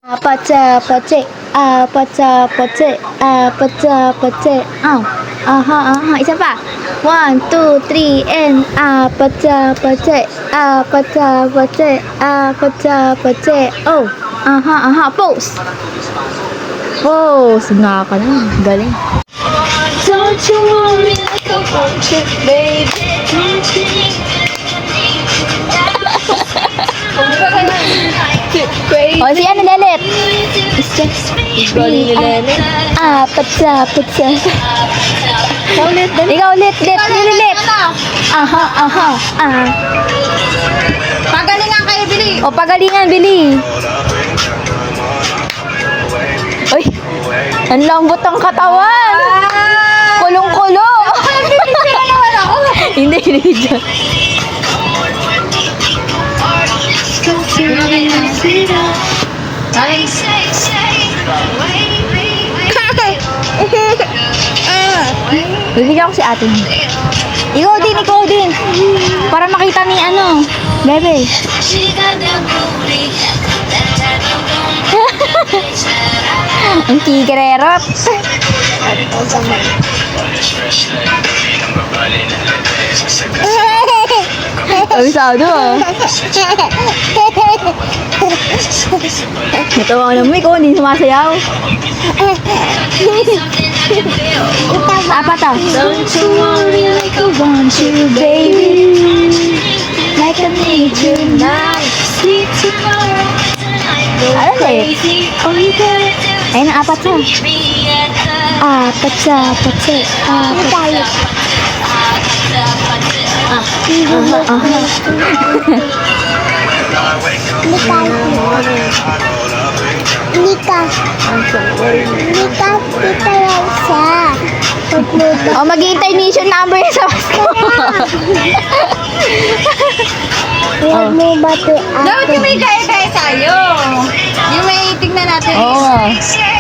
Apache, apache, apache. Oh, aha. Isa pa. 1, 2, 3, and apache, apache. Oh, aha. Pose. Pose. Nga ka na. Galing. Don't you want me like I want you, baby? O, si ano, Lelet? It's just Galing ni Lelet. Apache. Ulit, Ikaw ulit, Lelet. Aha. Pagalingan kayo, Bili. O, pagalingan, Bili. Uy, ang lambot ang katawan. Kulong-kulong. Hindi dyan. Bibigyan ko si ate. Ikaw din. Para makita ni ano, bebe. Ang kikirerot. Abisado ah. Natawa naman ikaw, hindi sumasayaw. Apa to? Don't you want me like I want you, baby? Like I need you now. See tomorrow, tonight, go Ano sa'yo? crazy. All you gotta do is Ayun ang apat to. meet me at the Apache. O, mag-intermission number yun sa Pasko. Huwag mo ba ito Dapat yung may kaya-kaya tayo. Yung may tignan natin. Oo.